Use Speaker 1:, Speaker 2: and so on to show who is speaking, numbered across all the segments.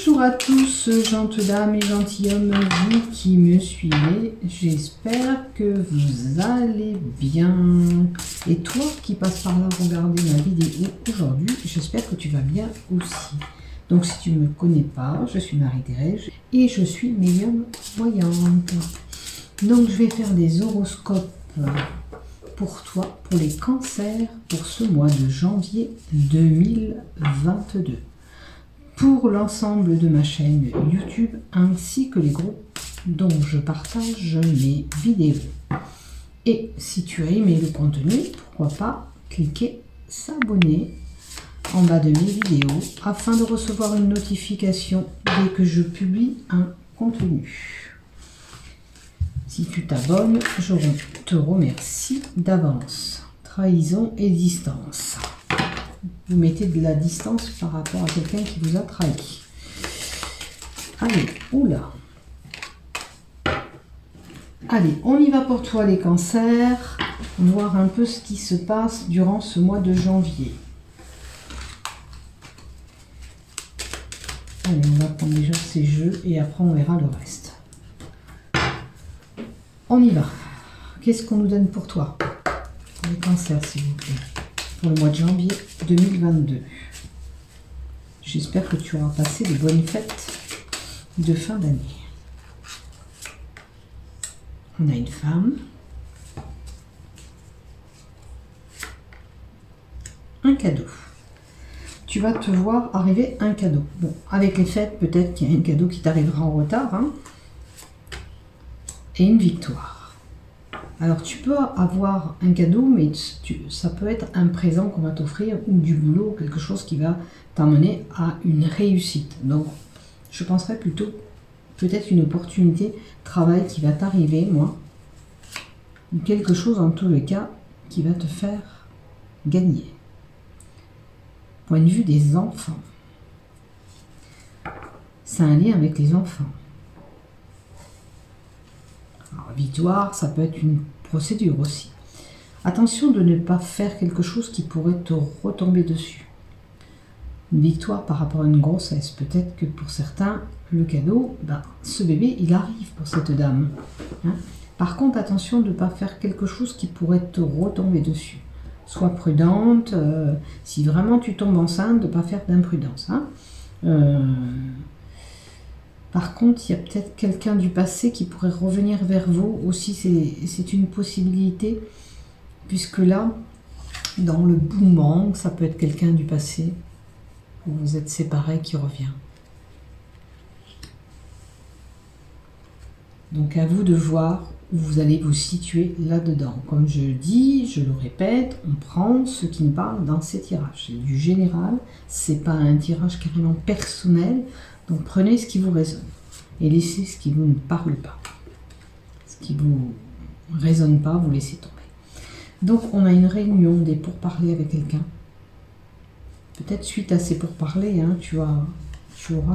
Speaker 1: Bonjour à tous, gentes dames et gentilshommes, vous qui me suivez, j'espère que vous allez bien. Et toi qui passes par là regarder ma vidéo aujourd'hui, j'espère que tu vas bien aussi. Donc si tu ne me connais pas, je suis Marie-Thérèse et je suis médium voyante. Donc je vais faire des horoscopes pour toi, pour les cancers, pour ce mois de janvier 2022. Pour l'ensemble de ma chaîne YouTube ainsi que les groupes dont je partage mes vidéos. Et si tu as aimé le contenu, pourquoi pas cliquer s'abonner en bas de mes vidéos afin de recevoir une notification dès que je publie un contenu. Si tu t'abonnes, je te remercie d'avance. Trahison et distance. Vous mettez de la distance par rapport à quelqu'un qui vous a trahi. Allez, oula. Allez, on y va pour toi les cancers. Voir un peu ce qui se passe durant ce mois de janvier. Allez, on va prendre déjà ces jeux et après on verra le reste. On y va. Qu'est-ce qu'on nous donne pour toi? Pour les cancers, s'il vous plaît. Pour le mois de janvier 2022. J'espère que tu auras passé de bonnes fêtes de fin d'année. On a une femme. Un cadeau. Tu vas te voir arriver un cadeau. Bon, avec les fêtes, peut-être qu'il y a un cadeau qui t'arrivera en retard. Hein, et une victoire. Alors, tu peux avoir un cadeau, mais ça peut être un présent qu'on va t'offrir ou du boulot, quelque chose qui va t'amener à une réussite. Donc, je penserais plutôt peut-être une opportunité de travail qui va t'arriver, moi, ou quelque chose en tous les cas qui va te faire gagner. Point de vue des enfants, c'est un lien avec les enfants. Alors, victoire, ça peut être une procédure aussi. Attention de ne pas faire quelque chose qui pourrait te retomber dessus. Une victoire par rapport à une grossesse. Peut-être que pour certains, le cadeau, ce bébé, il arrive pour cette dame. Hein. Par contre, attention de ne pas faire quelque chose qui pourrait te retomber dessus. Sois prudente. Si vraiment tu tombes enceinte, de ne pas faire d'imprudence. Hein. Par contre, il y a peut-être quelqu'un du passé qui pourrait revenir vers vous aussi, c'est une possibilité, puisque là, dans le boomerang, ça peut être quelqu'un du passé, où vous êtes séparés, qui revient. Donc à vous de voir où vous allez vous situer là-dedans. Comme je dis, je le répète, on prend ce qui nous parle dans ces tirages. C'est du général, c'est pas un tirage carrément personnel. Donc prenez ce qui vous résonne et laissez ce qui vous ne parle pas. Ce qui vous résonne pas, vous laissez tomber. Donc on a une réunion des pourparlers avec quelqu'un. Peut-être suite à ces pourparlers, hein, tu auras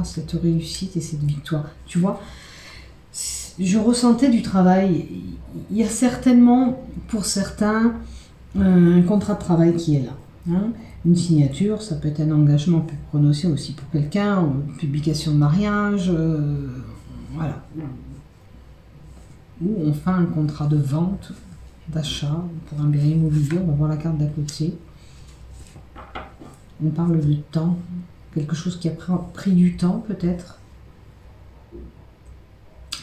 Speaker 1: cette réussite et cette victoire. Tu vois, je ressentais du travail. Il y a certainement pour certains un contrat de travail qui est là. Hein. Une signature, ça peut être un engagement plus prononcé aussi pour quelqu'un, une publication de mariage, voilà. Ou on fait un contrat de vente, d'achat, pour un bien immobilier, on va voir la carte d'à côté. On parle de temps, quelque chose qui a pris du temps peut-être.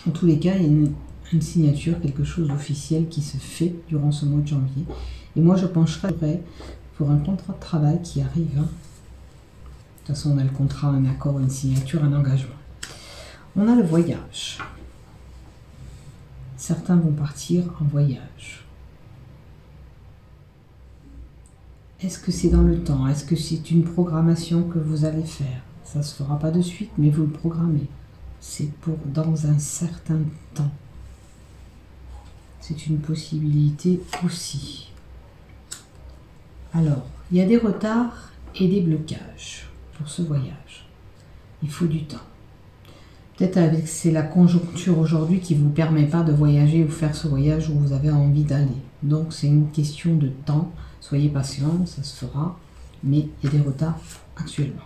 Speaker 1: En tous les cas, il y a une signature, quelque chose d'officiel qui se fait durant ce mois de janvier. Et moi, je pencherais pour un contrat de travail qui arrive. Hein. De toute façon, on a le contrat, un accord, une signature, un engagement. On a le voyage. Certains vont partir en voyage. Est-ce que c'est dans le temps? Est-ce que c'est une programmation que vous allez faire? Ça ne se fera pas de suite, mais vous le programmez. C'est pour dans un certain temps. C'est une possibilité aussi. Alors, il y a des retards et des blocages pour ce voyage. Il faut du temps. Peut-être que c'est la conjoncture aujourd'hui qui ne vous permet pas de voyager ou faire ce voyage où vous avez envie d'aller. Donc, c'est une question de temps. Soyez patient, ça se fera. Mais il y a des retards actuellement.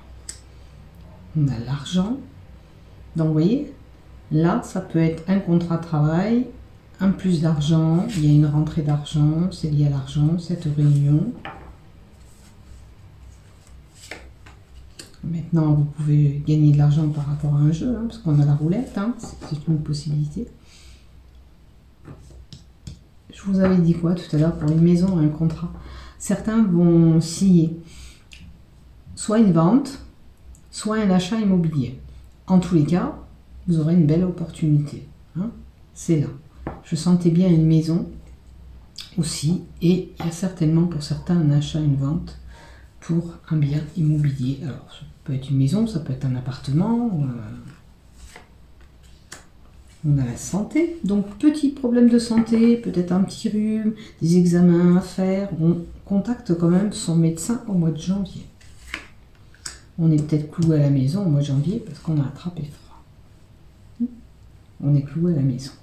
Speaker 1: On a l'argent, Donc vous voyez, là ça peut être un contrat de travail, un plus d'argent, il y a une rentrée d'argent, c'est lié à l'argent, cette réunion. Maintenant vous pouvez gagner de l'argent par rapport à un jeu, hein, parce qu'on a la roulette, hein, c'est une possibilité. Je vous avais dit quoi tout à l'heure pour une maison, un contrat. Certains vont signer soit une vente, soit un achat immobilier. En tous les cas, vous aurez une belle opportunité. Hein. C'est là. Je sentais bien une maison aussi, et il y a certainement pour certains un achat, une vente pour un bien immobilier. Alors, ça peut être une maison, ça peut être un appartement. On a la santé, donc petit problème de santé, peut-être un petit rhume, des examens à faire. On contacte quand même son médecin au mois de janvier. On est peut-être cloué à la maison au mois de janvier parce qu'on a attrapé froid. On est cloué à la maison.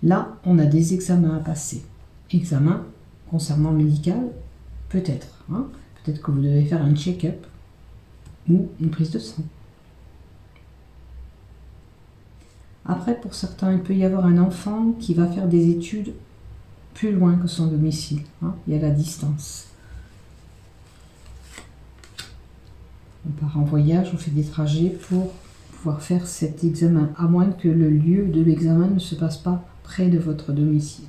Speaker 1: Là, on a des examens à passer. Examen concernant le médical, peut-être. Hein, peut-être que vous devez faire un check-up ou une prise de sang. Après, pour certains, il peut y avoir un enfant qui va faire des études plus loin que son domicile. Hein, il y a la distance. On part en voyage, on fait des trajets pour pouvoir faire cet examen, à moins que le lieu de l'examen ne se passe pas près de votre domicile.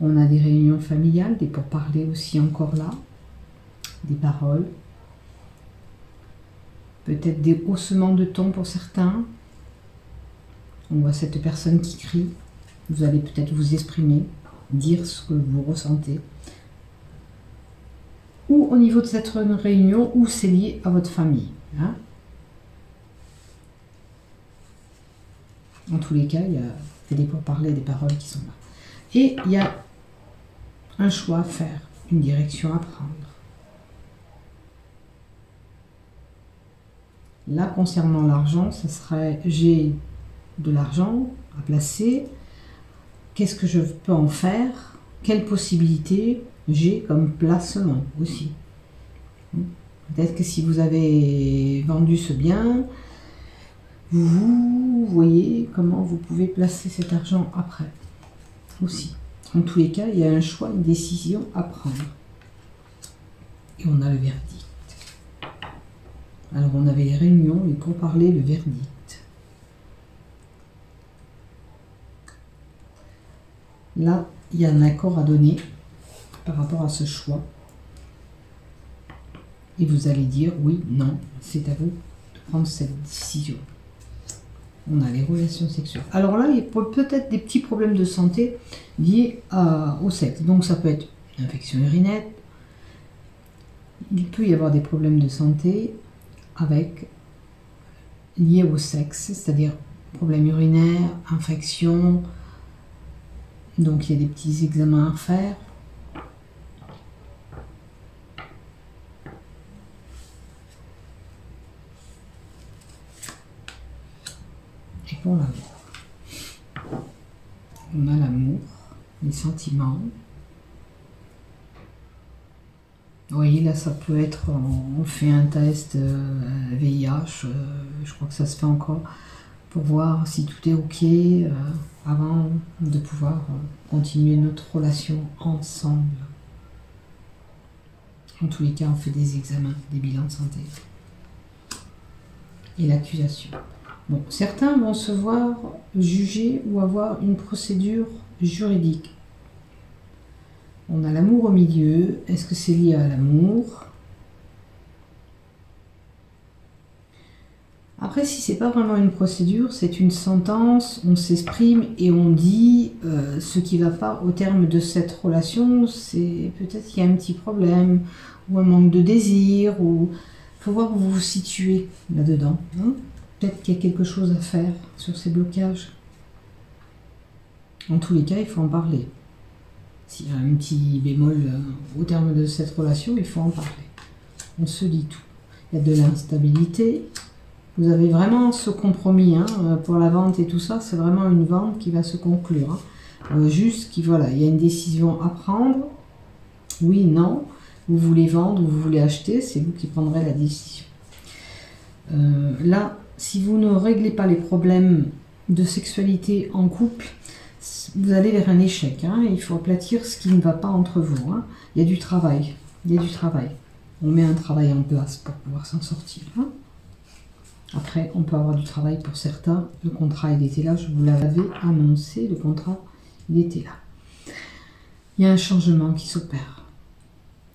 Speaker 1: On a des réunions familiales, des pourparlers aussi encore là, des paroles, peut-être des haussements de ton pour certains. On voit cette personne qui crie, vous allez peut-être vous exprimer, dire ce que vous ressentez. Ou au niveau de cette réunion, où c'est lié à votre famille. Hein. En tous les cas, il y a des pourparlers, des paroles qui sont là. Et il y a un choix à faire, une direction à prendre. Là, concernant l'argent, ce serait j'ai de l'argent à placer, qu'est-ce que je peux en faire, quelles possibilités j'ai comme placement aussi. Peut-être que si vous avez vendu ce bien, vous voyez comment vous pouvez placer cet argent après aussi. En tous les cas, il y a un choix, une décision à prendre. Et on a le verdict. Alors on avait les réunions, et pour parler le verdict. Là, il y a un accord à donner par rapport à ce choix. Et vous allez dire oui, non, c'est à vous de prendre cette décision. On a les relations sexuelles. Alors là, il y a peut-être des petits problèmes de santé liés au sexe. Donc ça peut être une infection urinaire. Il peut y avoir des problèmes de santé liés au sexe, c'est-à-dire problèmes urinaires, infections. Donc il y a des petits examens à faire. Et pour l'amour, on a l'amour, les sentiments. Vous voyez, là ça peut être, on fait un test VIH, je crois que ça se fait encore, pour voir si tout est ok avant de pouvoir continuer notre relation ensemble. En tous les cas, on fait des examens, des bilans de santé. Et l'accusation. Bon, certains vont se voir juger ou avoir une procédure juridique. On a l'amour au milieu. Est-ce que c'est lié à l'amour ? Après, si c'est pas vraiment une procédure, c'est une sentence, on s'exprime et on dit ce qui va pas au terme de cette relation, c'est peut-être qu'il y a un petit problème, ou un manque de désir, ou il faut voir où vous vous situez là-dedans. Hein. Peut-être qu'il y a quelque chose à faire sur ces blocages. En tous les cas, il faut en parler. S'il y a un petit bémol au terme de cette relation, il faut en parler. On se dit tout. Il y a de l'instabilité. Vous avez vraiment ce compromis hein, pour la vente et tout ça, c'est vraiment une vente qui va se conclure. Hein. Juste voilà, il y a une décision à prendre. Oui, non. Vous voulez vendre ou vous voulez acheter, c'est vous qui prendrez la décision. Là, si vous ne réglez pas les problèmes de sexualité en couple, vous allez vers un échec. Hein. Il faut aplatir ce qui ne va pas entre vous. Hein. Il y a du travail. Il y a du travail. On met un travail en place pour pouvoir s'en sortir. Hein. Après, on peut avoir du travail pour certains. Le contrat, il était là. Je vous l'avais annoncé. Le contrat, il était là. Il y a un changement qui s'opère.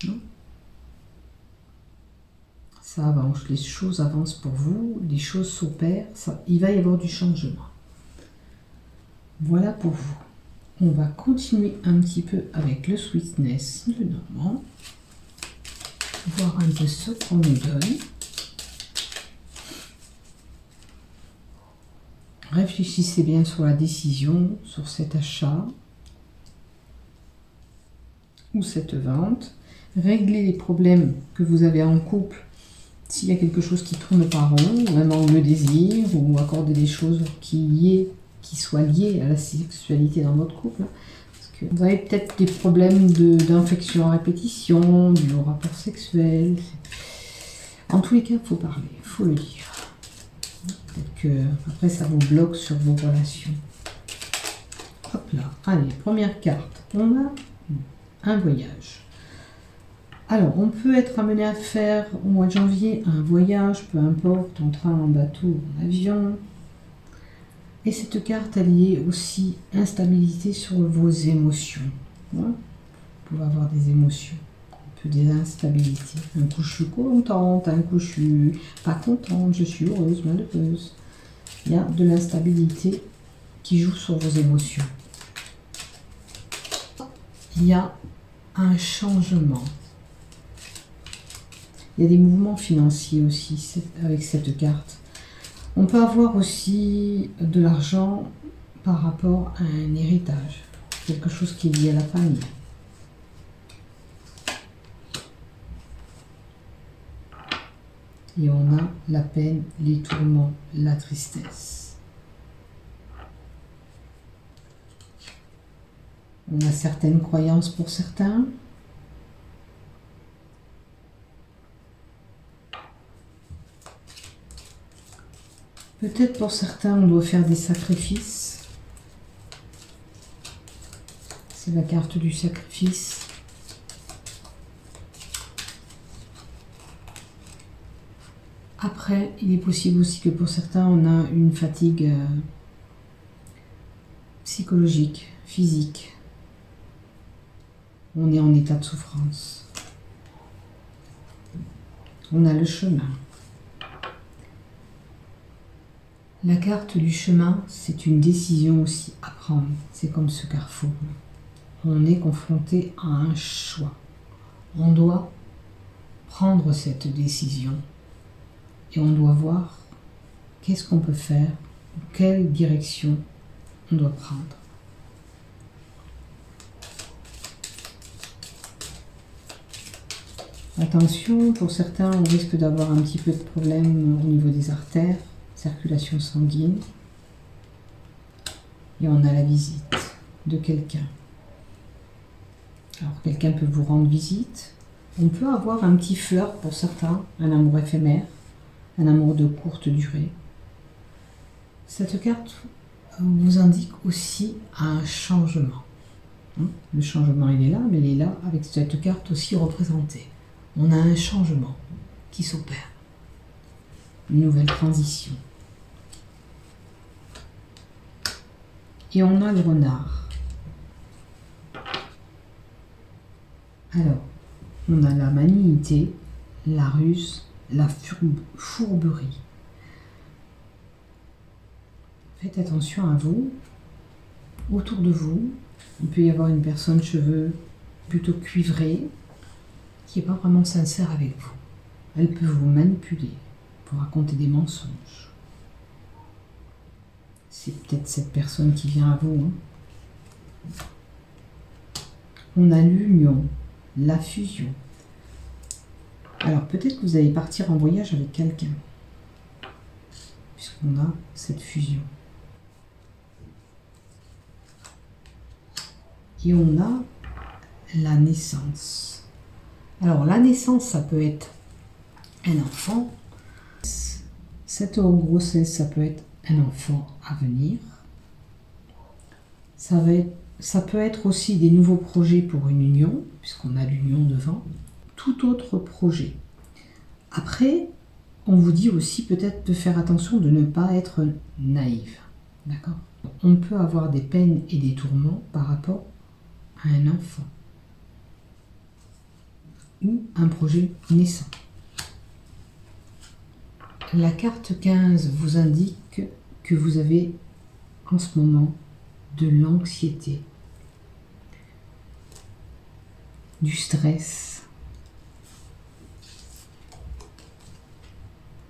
Speaker 1: Hein. Ça avance. Les choses avancent pour vous. Les choses s'opèrent. Il va y avoir du changement. Voilà pour vous. On va continuer un petit peu avec le sweetness de Normand. Voir un peu ce qu'on nous donne. Réfléchissez bien sur la décision, sur cet achat ou cette vente. Réglez les problèmes que vous avez en couple. S'il y a quelque chose qui tourne pas rond, un manque de désir, ou accorder des choses qui soient liées à la sexualité dans votre couple. Parce que vous avez peut-être des problèmes d'infection à répétition, du rapport sexuel. En tous les cas, il faut parler, il faut le dire. Peut-être que après ça vous bloque sur vos relations. Hop là, allez, première carte. On a un voyage. Alors, on peut être amené à faire au mois de janvier un voyage, peu importe, en train, en bateau, en avion. Et cette carte, elle y est aussi instabilité sur vos émotions. Ouais. Vous pouvez avoir des émotions, un peu des instabilités. Un coup, je suis contente, un coup, je suis pas contente, je suis heureuse, malheureuse. Il y a de l'instabilité qui joue sur vos émotions. Il y a un changement. Il y a des mouvements financiers aussi avec cette carte. On peut avoir aussi de l'argent par rapport à un héritage, quelque chose qui est lié à la famille. Et on a la peine, les tourments, la tristesse. On a certaines croyances pour certains. Peut-être pour certains, on doit faire des sacrifices. C'est la carte du sacrifice. Après, il est possible aussi que pour certains, on a une fatigue psychologique, physique. On est en état de souffrance. On a le chemin. La carte du chemin, c'est une décision aussi à prendre. C'est comme ce carrefour. On est confronté à un choix. On doit prendre cette décision. Et on doit voir qu'est-ce qu'on peut faire, quelle direction on doit prendre. Attention, pour certains, on risque d'avoir un petit peu de problème au niveau des artères. Circulation sanguine, et on a la visite de quelqu'un. Alors quelqu'un peut vous rendre visite, on peut avoir un petit flirt pour certains, un amour éphémère, un amour de courte durée. Cette carte vous indique aussi un changement. Le changement il est là, mais il est là avec cette carte aussi représentée. On a un changement qui s'opère, une nouvelle transition. Et on a le renard. Alors, on a la malignité, la ruse, la fourberie. Faites attention à vous. Autour de vous, il peut y avoir une personne cheveux plutôt cuivrés qui n'est pas vraiment sincère avec vous. Elle peut vous manipuler, vous raconter des mensonges. C'est peut-être cette personne qui vient à vous. Hein. On a l'union, la fusion. Alors peut-être que vous allez partir en voyage avec quelqu'un, puisqu'on a cette fusion. Et on a la naissance. Alors la naissance, ça peut être un enfant. Cette grossesse, ça peut être un enfant à venir. Ça peut être aussi des nouveaux projets pour une union, puisqu'on a l'union devant. Tout autre projet. Après, on vous dit aussi peut-être de faire attention de ne pas être naïf. D'accord? On peut avoir des peines et des tourments par rapport à un enfant ou un projet naissant. La carte 15 vous indique que vous avez en ce moment de l'anxiété, du stress,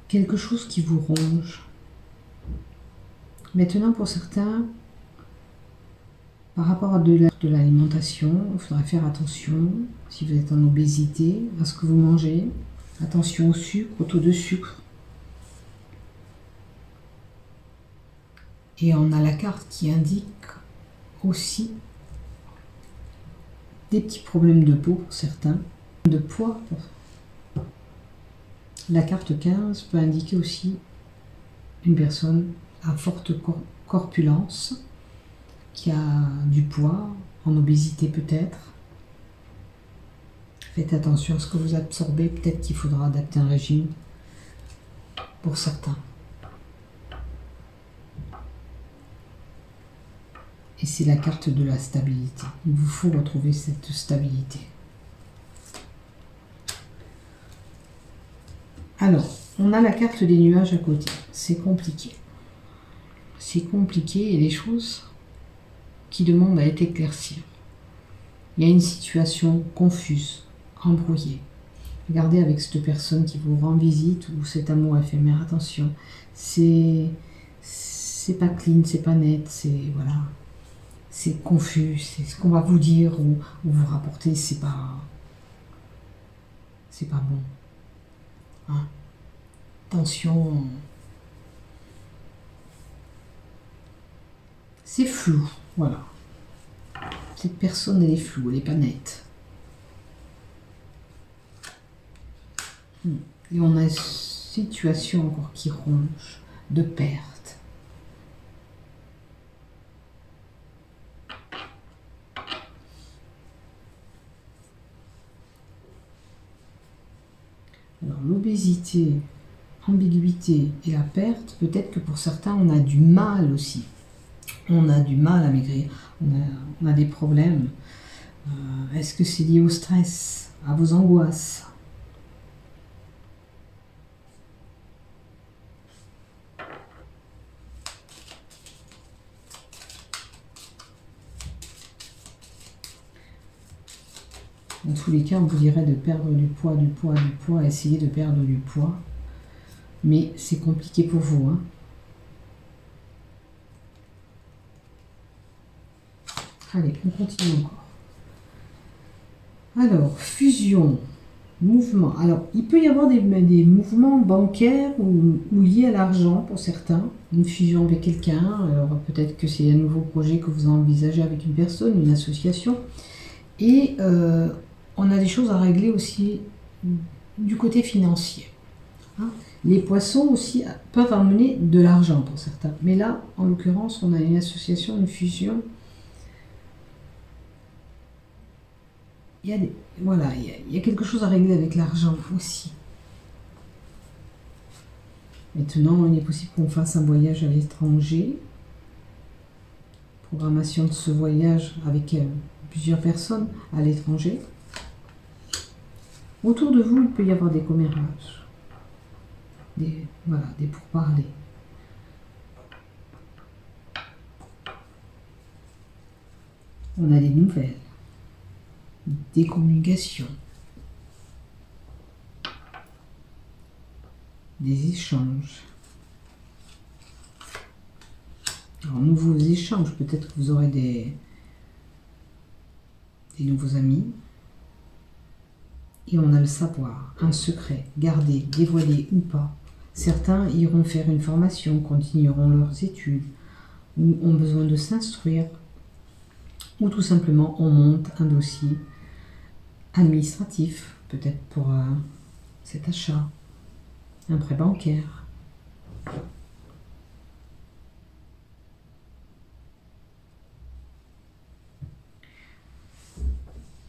Speaker 1: quelque chose qui vous ronge. Maintenant, pour certains, par rapport à de l'alimentation, il faudra faire attention, si vous êtes en obésité, à ce que vous mangez. Attention au sucre, au taux de sucre. Et on a la carte qui indique aussi des petits problèmes de peau pour certains, de poids. La carte 15 peut indiquer aussi une personne à forte corpulence, qui a du poids, en obésité peut-être. Faites attention à ce que vous absorbez, peut-être qu'il faudra adapter un régime pour certains. Et c'est la carte de la stabilité. Il vous faut retrouver cette stabilité. Alors, on a la carte des nuages à côté. C'est compliqué. C'est compliqué et les choses qui demandent à être éclaircies. Il y a une situation confuse, embrouillée. Regardez avec cette personne qui vous rend visite ou cet amour éphémère. Attention, c'est pas clean, c'est pas net, voilà. C'est confus, c'est ce qu'on va vous dire ou vous rapporter, c'est pas bon. Hein? Attention, c'est flou, voilà. Cette personne, elle est floue, elle n'est pas nette. Et on a une situation encore qui ronge, de perte. Alors l'obésité, ambiguïté et la perte, peut-être que pour certains on a du mal aussi. On a du mal à maigrir, on a des problèmes. Est-ce que c'est lié au stress, à vos angoisses? Dans tous les cas, on vous dirait de perdre du poids, essayer de perdre du poids. Mais c'est compliqué pour vous. Hein. Allez, on continue encore. Alors, fusion, mouvement. Alors, il peut y avoir des mouvements bancaires ou liés à l'argent pour certains. Une fusion avec quelqu'un. Alors, peut-être que c'est un nouveau projet que vous envisagez avec une personne, une association. Et on a des choses à régler aussi du côté financier. Hein. Les poissons aussi peuvent amener de l'argent pour certains. Mais là, en l'occurrence, on a une association, une fusion. Il y a quelque chose à régler avec l'argent aussi. Maintenant, il est possible qu'on fasse un voyage à l'étranger. Programmation de ce voyage avec plusieurs personnes à l'étranger. Autour de vous, il peut y avoir des commérages, des pourparlers. On a des nouvelles, des communications, des échanges. Alors, nouveaux échanges, peut-être que vous aurez des nouveaux amis. Et on a le savoir, un secret, gardé, dévoilé ou pas. Certains iront faire une formation, continueront leurs études, ou ont besoin de s'instruire, ou tout simplement on monte un dossier administratif, peut-être pour cet achat, un prêt bancaire.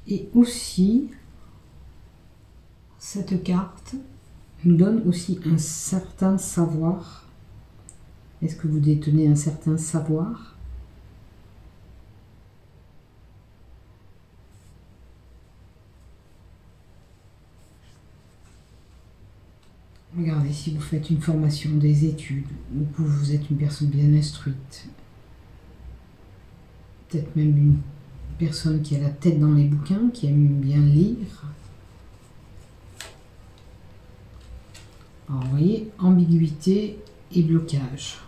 Speaker 1: Et aussi, cette carte nous donne aussi un certain savoir. Est-ce que vous détenez un certain savoir? Regardez, si vous faites une formation, des études, ou que vous êtes une personne bien instruite, peut-être même une personne qui a la tête dans les bouquins, qui aime bien lire. Alors, vous voyez, ambiguïté et blocage.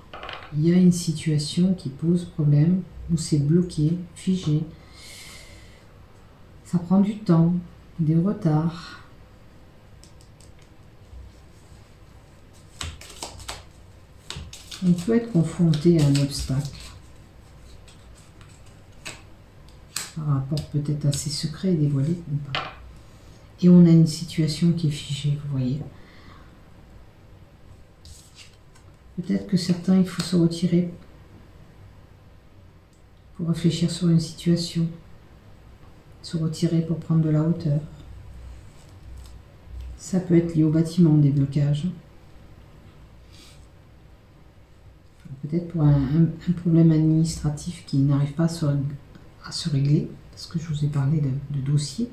Speaker 1: Il y a une situation qui pose problème, où c'est bloqué, figé. Ça prend du temps, des retards. On peut être confronté à un obstacle. Par rapport peut-être à ses secrets dévoilés ou pas. Et on a une situation qui est figée, vous voyez. Peut-être que certains, il faut se retirer pour réfléchir sur une situation. Se retirer pour prendre de la hauteur. Ça peut être lié au bâtiment, des blocages. Peut-être pour un problème administratif qui n'arrive pas à se régler, parce que je vous ai parlé de dossier.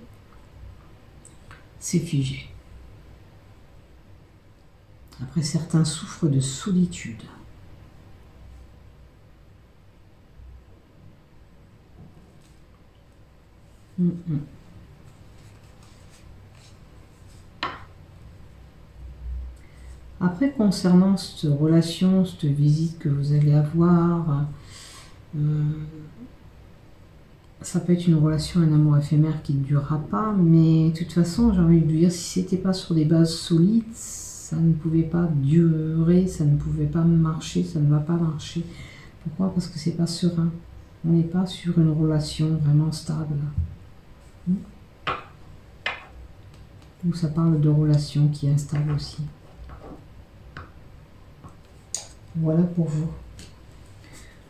Speaker 1: C'est figé. Après, certains souffrent de solitude. Après, concernant cette relation, cette visite que vous allez avoir, ça peut être une relation, un amour éphémère qui ne durera pas, mais de toute façon, j'ai envie de vous dire, si c'était pas sur des bases solides, ça ne pouvait pas durer, ça ne pouvait pas marcher, ça ne va pas marcher. Pourquoi? Parce que c'est pas serein. On n'est pas sur une relation vraiment stable. Ou ça parle de relation qui est instable aussi. Voilà pour vous.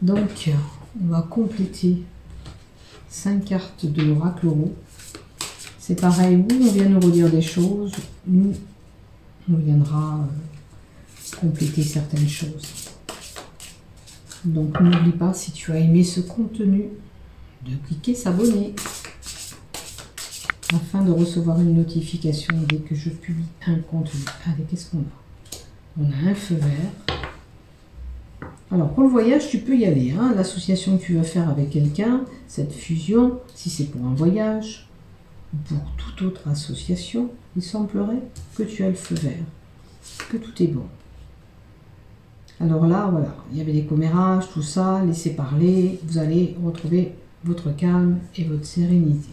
Speaker 1: Donc, on va compléter 5 cartes de l'oracle Euro. C'est pareil, où on vient nous redire des choses, où on viendra compléter certaines choses. Donc, n'oublie pas, si tu as aimé ce contenu, de cliquer s'abonner afin de recevoir une notification dès que je publie un contenu. Allez, qu'est-ce qu'on a? On a un feu vert. Alors, pour le voyage, tu peux y aller. Hein. L'association que tu veux faire avec quelqu'un, cette fusion, si c'est pour un voyage ou pour toute autre association, il semblerait que tu as le feu vert, que tout est bon. Alors là, voilà, il y avait des commérages, tout ça, laissez parler, vous allez retrouver votre calme et votre sérénité.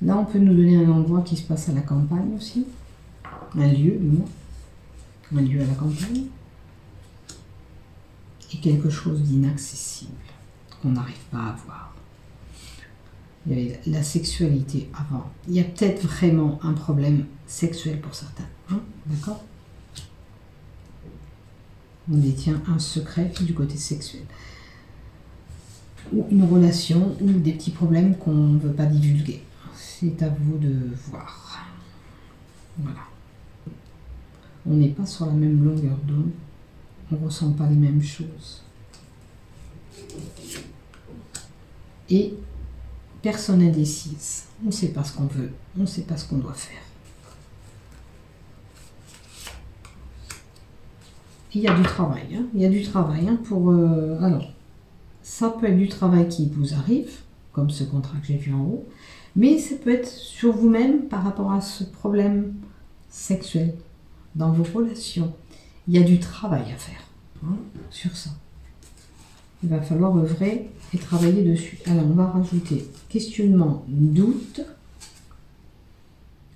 Speaker 1: Là, on peut nous donner un endroit qui se passe à la campagne aussi, un lieu, du moins, un lieu à la campagne. Et quelque chose d'inaccessible qu'on n'arrive pas à voir. Il y avait la sexualité avant. Il y a peut-être vraiment un problème sexuel pour certains. Hein, d'accord? On détient un secret du côté sexuel. Ou une relation, ou des petits problèmes qu'on ne veut pas divulguer. C'est à vous de voir. Voilà. On n'est pas sur la même longueur d'onde. On ne ressent pas les mêmes choses. Et personne indécise. On ne sait pas ce qu'on veut, on ne sait pas ce qu'on doit faire. Il y a du travail. Hein. Il y a du travail pour... alors, ça peut être du travail qui vous arrive, comme ce contrat que j'ai vu en haut, mais ça peut être sur vous-même par rapport à ce problème sexuel dans vos relations. Il y a du travail à faire sur ça. Il va falloir œuvrer et travailler dessus. Alors, on va rajouter questionnement, doute.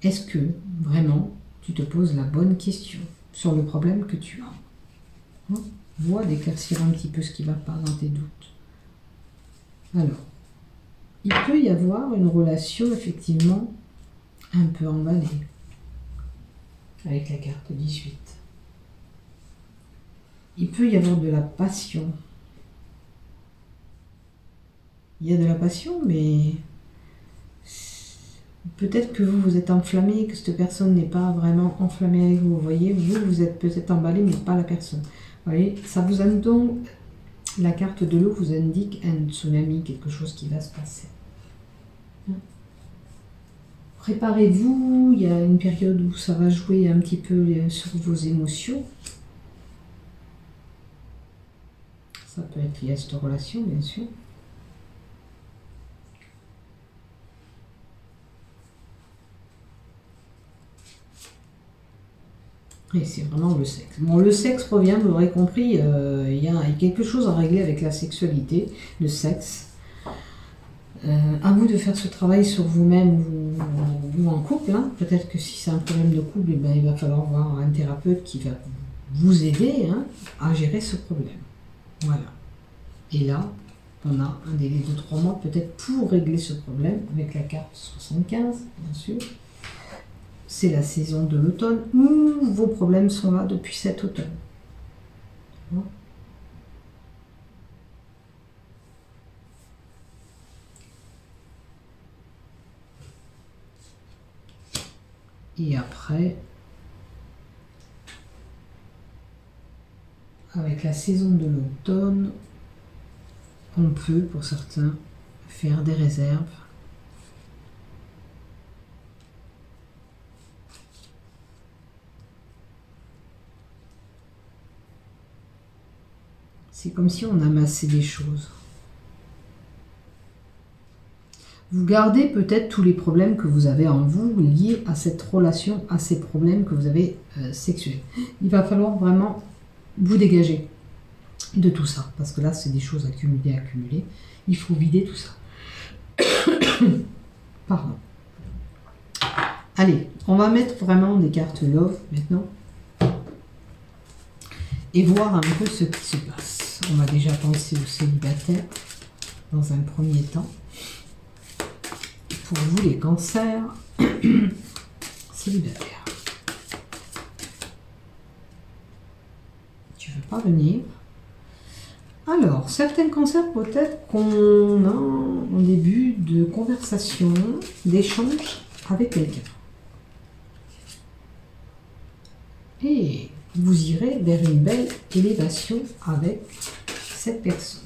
Speaker 1: Est-ce que vraiment tu te poses la bonne question sur le problème que tu as? Vois d'éclaircir un petit peu ce qui ne va pas dans tes doutes. Alors, il peut y avoir une relation effectivement un peu emballée avec la carte 18. il peut y avoir de la passion. Il y a de la passion, mais peut-être que vous êtes enflammé, que cette personne n'est pas vraiment enflammée avec vous. Vous voyez, vous êtes peut-être emballé, mais pas la personne. Vous voyez, ça vous indique donc, la carte de l'eau vous indique un tsunami, quelque chose qui va se passer. Préparez-vous, il y a une période où ça va jouer un petit peu sur vos émotions. Ça peut être lié à cette relation, bien sûr. Et c'est vraiment le sexe. Bon, le sexe revient, vous l'aurez compris, il y a quelque chose à régler avec la sexualité, le sexe. À vous de faire ce travail sur vous-même ou en couple. Hein. Peut-être que si c'est un problème de couple, eh ben, il va falloir voir un thérapeute qui va vous aider à gérer ce problème. Voilà. Et là, on a un délai de 3 mois peut-être pour régler ce problème avec la carte 75, bien sûr. C'est la saison de l'automne où vos problèmes sont là depuis cet automne. Et après, avec la saison de l'automne, on peut, pour certains, faire des réserves. C'est comme si on amassait des choses. Vous gardez peut-être tous les problèmes que vous avez en vous liés à cette relation, à ces problèmes que vous avez sexuels. Il va falloir vraiment vous dégager de tout ça, parce que là, c'est des choses accumulées. Il faut vider tout ça. Pardon. Allez, on va mettre vraiment des cartes love maintenant et voir un peu ce qui se passe. On va déjà penser aux célibataires dans un premier temps. Pour vous, les cancers célibataires. Tu veux pas venir? Alors, certains cancers, peut-être qu'on a en début de conversation, d'échange avec quelqu'un. Et vous irez vers une belle élévation avec cette personne.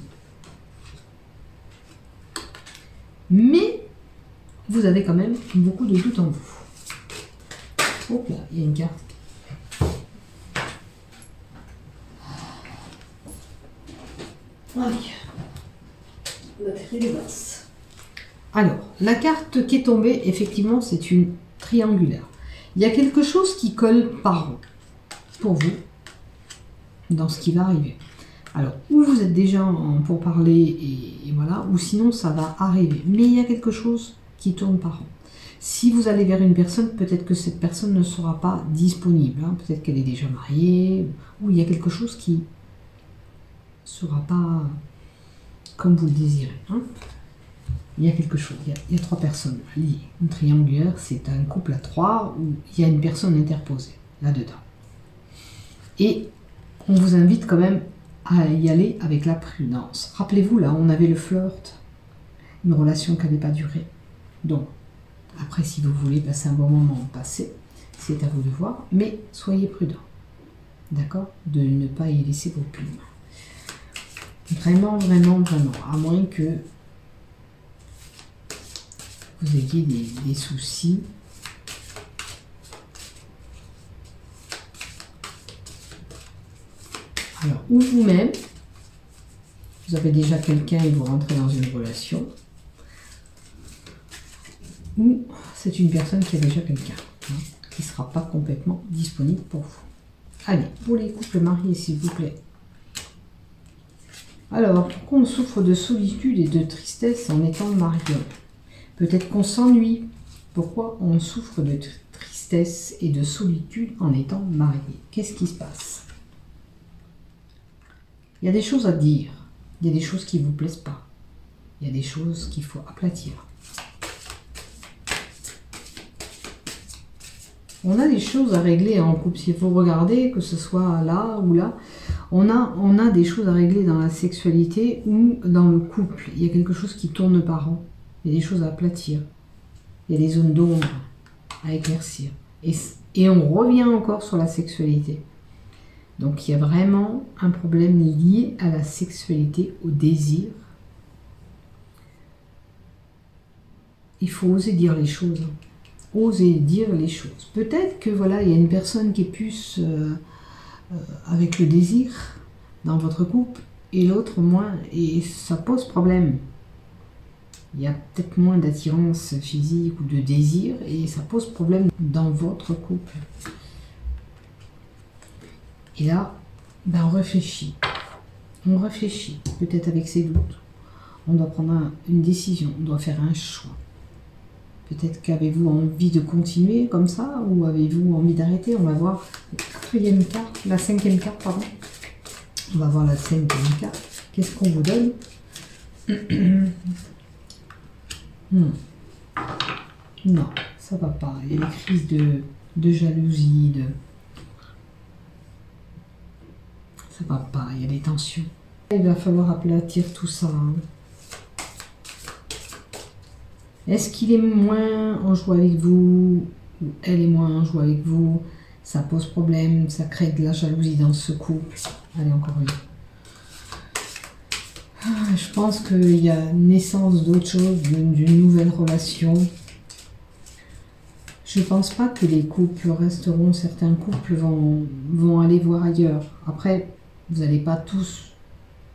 Speaker 1: Mais vous avez quand même beaucoup de doutes en vous. Hop là, il y a une carte. Alors, la carte qui est tombée, effectivement, c'est une triangulaire. Il y a quelque chose qui colle par rond pour vous dans ce qui va arriver. Alors, ou vous êtes déjà en pourparlers et voilà, ou sinon ça va arriver. Mais il y a quelque chose qui tourne par rond. Si vous allez vers une personne, peut-être que cette personne ne sera pas disponible. Hein. Peut-être qu'elle est déjà mariée, ou il y a quelque chose qui ne sera pas comme vous le désirez. Hein. Il y a quelque chose, il y a 3 personnes liées. Une triangulaire, c'est un couple à 3 où il y a une personne interposée là-dedans. Et on vous invite quand même à y aller avec la prudence. Rappelez-vous, là, on avait le flirt, une relation qui n'avait pas duré. Donc, après, si vous voulez passer un bon moment, passez, c'est à vous de voir, mais soyez prudent, d'accord? De ne pas y laisser vos plumes. Vraiment, vraiment, vraiment, à moins que vous ayez des soucis. Alors, ou vous-même, vous avez déjà quelqu'un et vous rentrez dans une relation, ou c'est une personne qui a déjà quelqu'un, hein, qui ne sera pas complètement disponible pour vous. Allez, pour les couples mariés, s'il vous plaît. Alors, pourquoi on souffre de solitude et de tristesse en étant marié? Peut-être qu'on s'ennuie. Pourquoi on souffre de tristesse et de solitude en étant marié? Qu'est-ce qui se passe? Il y a des choses à dire. Il y a des choses qui ne vous plaisent pas. Il y a des choses qu'il faut aplatir. On a des choses à régler en couple. Si vous regardez, que ce soit là ou là, On a des choses à régler dans la sexualité ou dans le couple. Il y a quelque chose qui tourne pas rond. Il y a des choses à aplatir. Il y a des zones d'ombre à éclaircir. Et on revient encore sur la sexualité. Donc il y a vraiment un problème lié à la sexualité, au désir. Il faut oser dire les choses. Oser dire les choses. Peut-être que voilà, il y a une personne qui est plus avec le désir dans votre couple et l'autre moins, et ça pose problème. Il y a peut-être moins d'attirance physique ou de désir et ça pose problème dans votre couple. Et là, ben on réfléchit. On réfléchit, peut-être avec ses doutes. On doit prendre une décision, on doit faire un choix. Peut-être qu'avez-vous envie de continuer comme ça ou avez-vous envie d'arrêter? On va voir la cinquième carte, pardon. On va voir la cinquième carte. Qu'est-ce qu'on vous donne? Non, ça va pas. Il y a des crises de jalousie, ça va pas, il y a des tensions. Il va falloir aplatir tout ça. Hein. Est-ce qu'il est moins en joie avec vous ou elle est moins en joie avec vous? Ça pose problème, ça crée de la jalousie dans ce couple. Allez, encore une. Je pense qu'il y a naissance d'autre chose, d'une nouvelle relation. Je ne pense pas que les couples resteront, certains couples vont aller voir ailleurs. Après, vous n'allez pas tous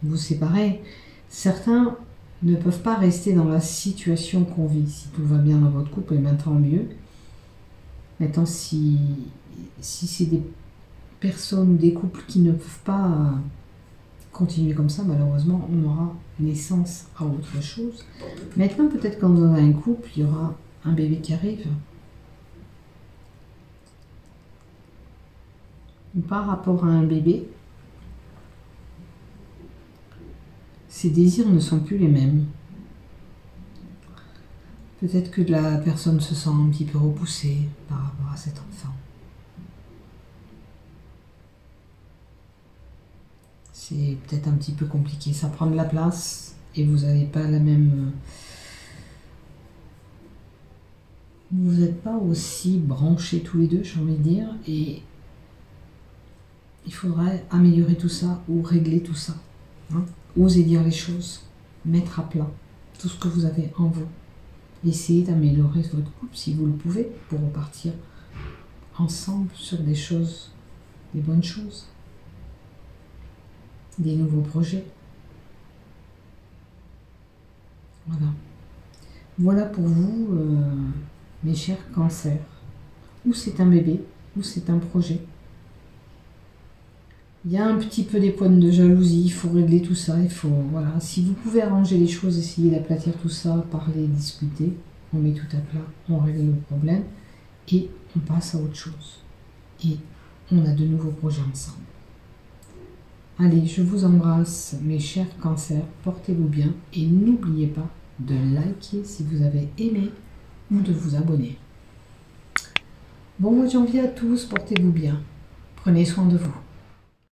Speaker 1: vous séparer. Certains ne peuvent pas rester dans la situation qu'on vit. Si tout va bien dans votre couple, et maintenant mieux. Maintenant, si c'est des personnes ou des couples qui ne peuvent pas continuer comme ça, malheureusement, on aura naissance à autre chose. Maintenant, peut-être quand on a un couple, il y aura un bébé qui arrive. Par rapport à un bébé, ses désirs ne sont plus les mêmes. Peut-être que la personne se sent un petit peu repoussée par rapport à cet enfant. C'est peut-être un petit peu compliqué. Ça prend de la place et vous n'avez pas la même... Vous n'êtes pas aussi branchés tous les deux, j'ai envie de dire. Et il faudrait améliorer tout ça ou régler tout ça. Hein? Osez dire les choses. Mettre à plat tout ce que vous avez en vous. Essayez d'améliorer votre couple si vous le pouvez pour repartir ensemble sur des choses, des bonnes choses, des nouveaux projets. Voilà. Voilà pour vous, mes chers cancers. Ou c'est un bébé, ou c'est un projet. Il y a un petit peu des pointes de jalousie, il faut régler tout ça, il faut, voilà. Si vous pouvez arranger les choses, essayez d'aplatir tout ça, parler, discuter, on met tout à plat, on règle le problème et on passe à autre chose. Et on a de nouveaux projets ensemble. Allez, je vous embrasse, mes chers cancers, portez-vous bien et n'oubliez pas de liker si vous avez aimé ou de vous abonner. Bon mois de janvier à tous, portez-vous bien, prenez soin de vous.